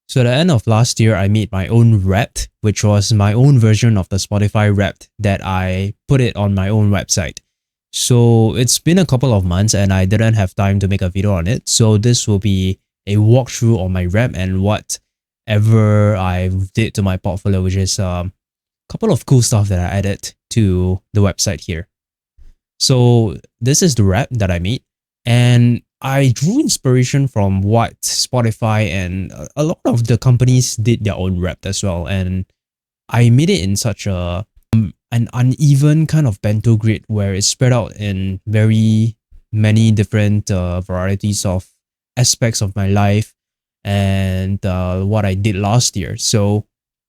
So at the end of last year, I made my own rep, which was my own version of the Spotify rep that I put it on my own website. So it's been a couple of months and I didn't have time to make a video on it. So this will be a walkthrough on my rep and whatever I did to my portfolio, which is a couple of cool stuff that I added to the website here. So this is the rep that I made, and I drew inspiration from what Spotify and a lot of the companies did their own rep as well. And I made it in such an uneven kind of bento grid where it's spread out in very many different varieties of aspects of my life and what I did last year. So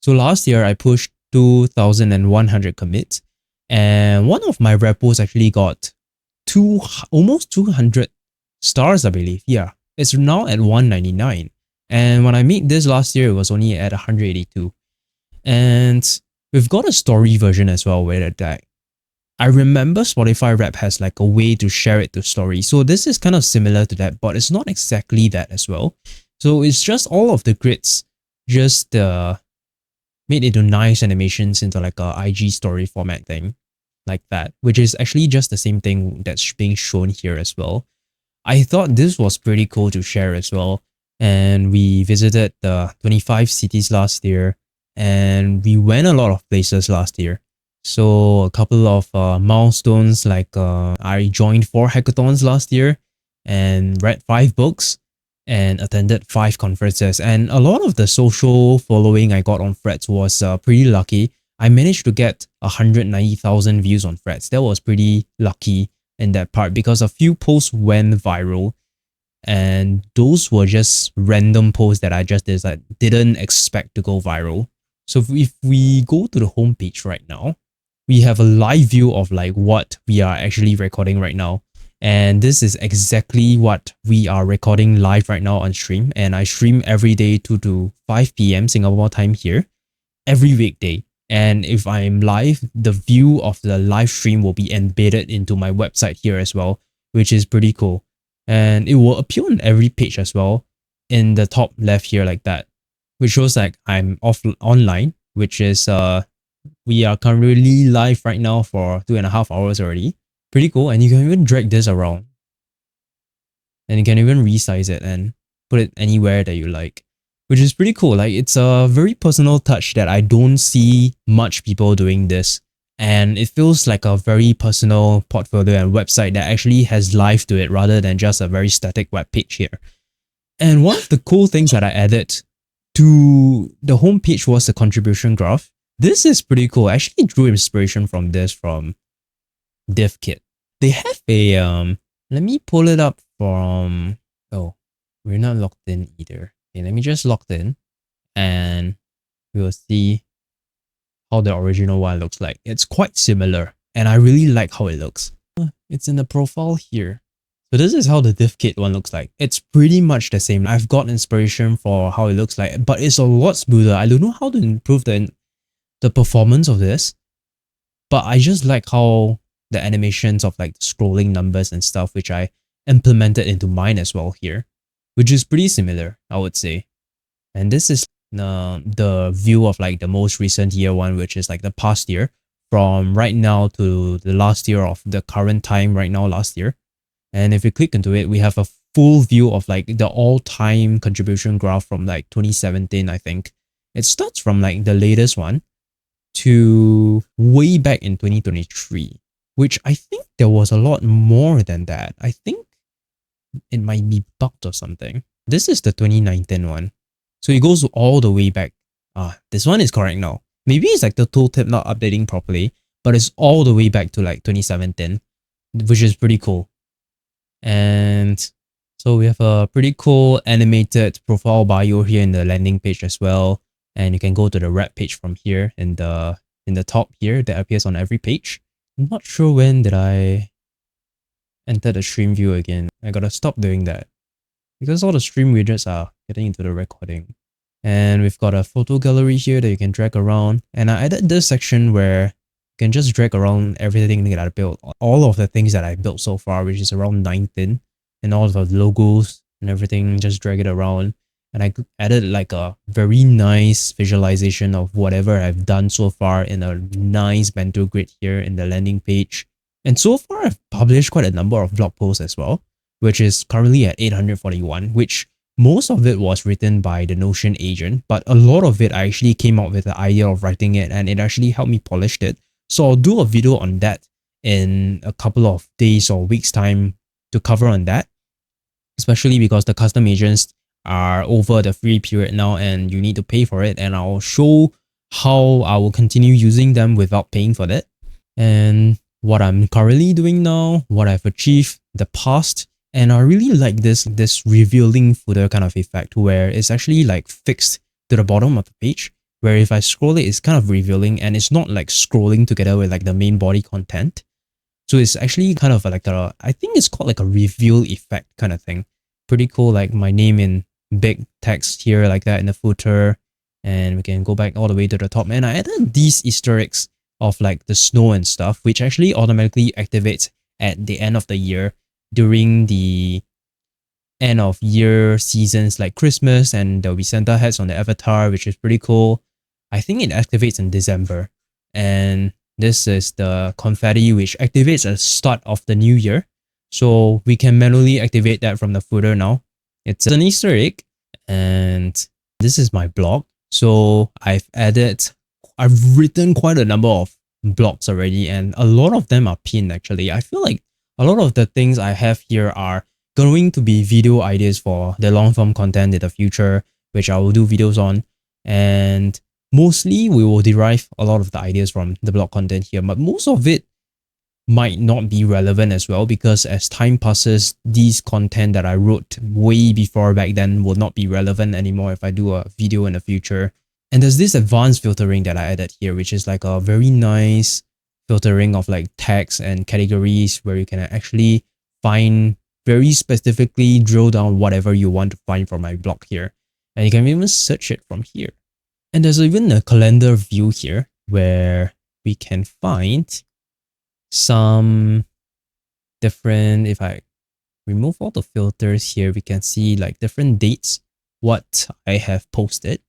last year I pushed 2,100 commits, and one of my repos actually got almost 200 stars, I believe. Yeah, it's now at 199. And when I made this last year, it was only at 182. And we've got a story version as well where that I remember Spotify Rap has like a way to share it to story. So this is kind of similar to that, but it's not exactly that as well. So it's just all of the grids just made into nice animations into like a IG story format thing like that, which is actually just the same thing that's being shown here as well. I thought this was pretty cool to share as well. And we visited the 25 cities last year and we went a lot of places last year. So a couple of milestones, like I joined 4 hackathons last year and read 5 books and attended 5 conferences. And a lot of the social following I got on Threads was pretty lucky. I managed to get 190,000 views on Threads. That was pretty lucky in that part because a few posts went viral. And those were just random posts that I just didn't expect to go viral. So if we go to the homepage right now, we have a live view of like what we are actually recording right now. And this is exactly what we are recording live right now on stream. And I stream every day 2 to 5 p.m. Singapore time here, every weekday. And if I'm live, the view of the live stream will be embedded into my website here as well, which is pretty cool. And it will appear on every page as well in the top left here like that, which shows like I'm online, which is we are currently live right now for 2.5 hours already. Pretty cool. And you can even drag this around. And you can even resize it and put it anywhere that you like, which is pretty cool. Like it's a very personal touch that I don't see much people doing this. And it feels like a very personal portfolio and website that actually has life to it rather than just a very static web page here. And one of the cool things that I added to the homepage was the contribution graph. This is pretty cool. I actually drew inspiration from this from DivKit. They have a let me pull it up from we're not logged in either. Okay, let me just log in and we'll see how the original one looks like. It's quite similar and I really like how it looks. It's in the profile here. So this is how the DivKit one looks like. It's pretty much the same. I've got inspiration for how it looks like, but it's a lot smoother. I don't know how to improve the performance of this, but I just like how the animations of like the scrolling numbers and stuff, which I implemented into mine as well here, which is pretty similar, I would say. And this is the view of like the most recent year one, which is like the past year from right now to the last year of the current time right now last year. And if you click into it, we have a full view of like the all-time contribution graph from like 2017, I think. It starts from like the latest one to way back in 2023, which I think there was a lot more than that. I think it might be bugged or something. This is the 2019 one. So it goes all the way back. This one is correct now. Maybe it's like the tooltip not updating properly, but it's all the way back to like 2017, which is pretty cool. And so we have a pretty cool animated profile bio here in the landing page as well. And you can go to the rep page from here in the top here that appears on every page. I'm not sure when did I enter the stream view again. I gotta stop doing that because all the stream widgets are getting into the recording. And we've got a photo gallery here that you can drag around. And I added this section where you can just drag around everything that I built. All of the things that I built so far, which is around 19. And all of the logos and everything, just drag it around. and I added like a very nice visualization of whatever I've done so far in a nice bento grid here in the landing page. And so far, I've published quite a number of blog posts as well, which is currently at 841, which most of it was written by the Notion agent, but a lot of it I actually came up with the idea of writing it, and it actually helped me polish it. So I'll do a video on that in a couple of days or weeks time to cover on that, especially because the custom agents are over the free period now and you need to pay for it, and I'll show how I will continue using them without paying for that, and what I'm currently doing now, what I've achieved the past. And I really like this revealing footer kind of effect where it's actually like fixed to the bottom of the page, where if I scroll it, it's kind of revealing and it's not like scrolling together with like the main body content. So it's actually kind of like a, I think it's called like a reveal effect kind of thing. Pretty cool, like my name in big text here like that in the footer. And we can go back all the way to the top. And I added these Easter eggs of like the snow and stuff, which actually automatically activates at the end of the year during the end of year seasons like Christmas, and there'll be Santa hats on the avatar, which is pretty cool. I think it activates in December. And this is the confetti, which activates at the start of the new year. So we can manually activate that from the footer now. It's an Easter egg, and this is my blog. So I've written quite a number of blogs already, and a lot of them are pinned actually. I feel like a lot of the things I have here are going to be video ideas for the long form content in the future, which I will do videos on. And mostly we will derive a lot of the ideas from the blog content here, but most of it might not be relevant as well, because as time passes, these content that I wrote way before back then will not be relevant anymore if I do a video in the future. And there's this advanced filtering that I added here, which is like a very nice filtering of like tags and categories where you can actually find very specifically drill down whatever you want to find from my blog here. And you can even search it from here. And there's even a calendar view here where we can find some different, if I remove all the filters here, we can see like different dates, what I have posted.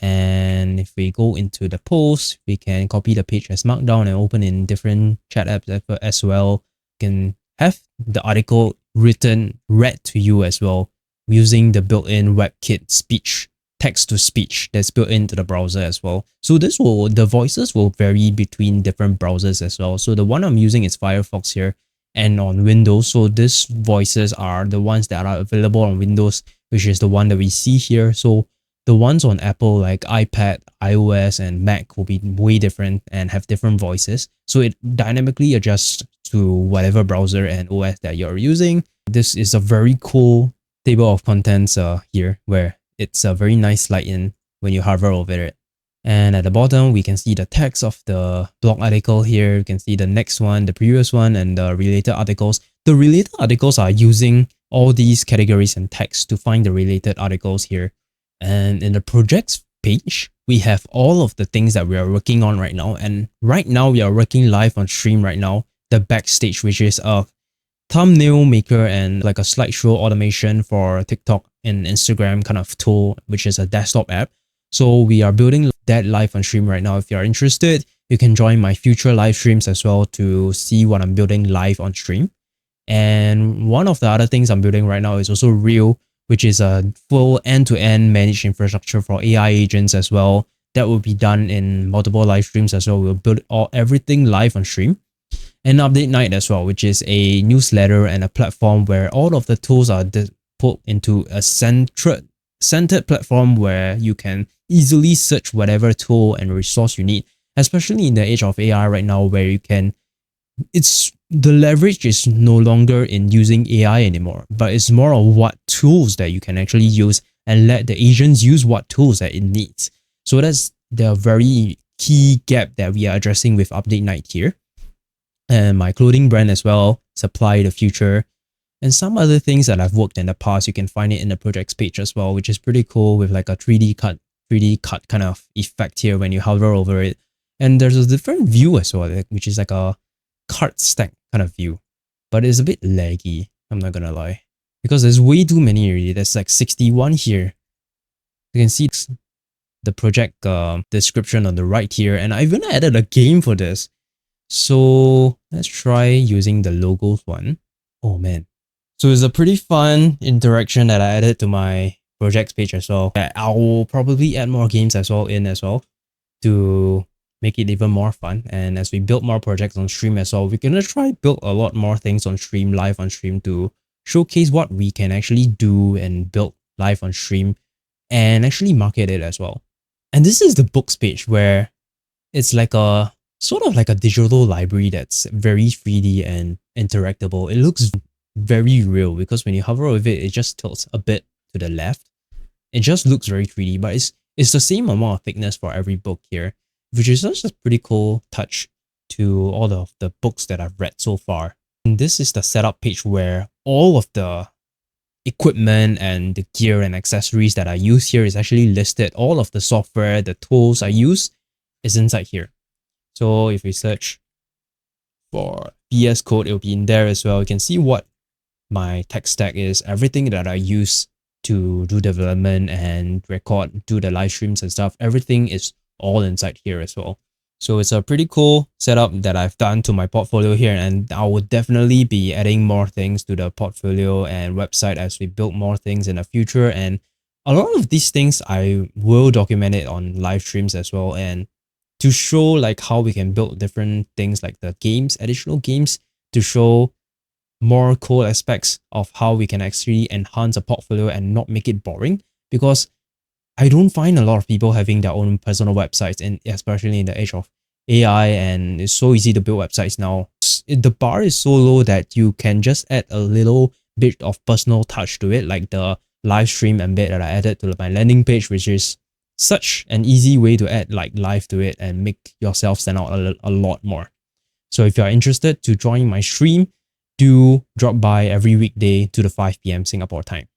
And if we go into the post, we can copy the page as markdown and open in different chat apps as well. You can have the article read to you as well using the built-in WebKit speech, text-to-speech that's built into the browser as well. So the voices will vary between different browsers as well. So the one I'm using is Firefox here and on Windows. So these voices are the ones that are available on Windows, which is the one that we see here. So the ones on Apple like iPad, iOS, and Mac will be way different and have different voices. So it dynamically adjusts to whatever browser and OS that you're using. This is a very cool table of contents here, where it's a very nice slide in when you hover over it. And at the bottom, we can see the text of the blog article here. You can see the next one, the previous one, and the related articles. The related articles are using all these categories and text to find the related articles here. And in the projects page, we have all of the things that we are working on right now. And right now, we are working live on stream right now, the backstage, which is a thumbnail maker and like a slideshow automation for TikTok and Instagram kind of tool, which is a desktop app. So we are building that live on stream right now. If you're interested, you can join my future live streams as well to see what I'm building live on stream. And one of the other things I'm building right now is also Reel, which is a full end-to-end managed infrastructure for AI agents as well. That will be done in multiple live streams as well. We'll build everything live on stream. And Update Night as well, which is a newsletter and a platform where all of the tools are put into a centered platform where you can easily search whatever tool and resource you need, especially in the age of AI right now, where you can, the leverage is no longer in using AI anymore, but it's more of what tools that you can actually use and let the agents use what tools that it needs. So that's the very key gap that we are addressing with Update Night here. And my clothing brand as well, Supply the Future, and some other things that I've worked in the past. You can find it in the projects page as well, which is pretty cool with like a 3D cut kind of effect here when you hover over it. And there's a different view as well, which is like a card stack kind of view, but it's a bit laggy, I'm not gonna lie, because there's way too many already. There's like 61 here. You can see the project description on the right here, and I even added a game for this. So let's try using the logos one. Oh man. So it's a pretty fun interaction that I added to my projects page as well. I will probably add more games as well to make it even more fun. And as we build more projects on stream as well, we're gonna try build a lot more things on stream, live on stream, to showcase what we can actually do and build live on stream and actually market it as well. And this is the books page, where it's like a sort of like a digital library that's very 3D and interactable. It looks very real because when you hover over it, it just tilts a bit to the left. It just looks very 3D, but it's the same amount of thickness for every book here, which is just a pretty cool touch to all of the books that I've read so far. And this is the setup page where all of the equipment and the gear and accessories that I use here is actually listed. All of the software, the tools I use is inside here. So if we search for VS Code, it'll be in there as well. You can see what my tech stack is, everything that I use to do development and record, do the live streams and stuff. Everything is all inside here as well. So it's a pretty cool setup that I've done to my portfolio here, and I will definitely be adding more things to the portfolio and website as we build more things in the future. And a lot of these things I will document it on live streams as well, and to show like how we can build different things like the games, additional games, to show more cool aspects of how we can actually enhance a portfolio and not make it boring. Because I don't find a lot of people having their own personal websites, and especially in the age of AI, and it's so easy to build websites now. The bar is so low that you can just add a little bit of personal touch to it, like the live stream embed that I added to my landing page, which is such an easy way to add like live to it and make yourself stand out a lot more. So if you are interested to join my stream, do drop by every weekday to the 5 p.m. Singapore time.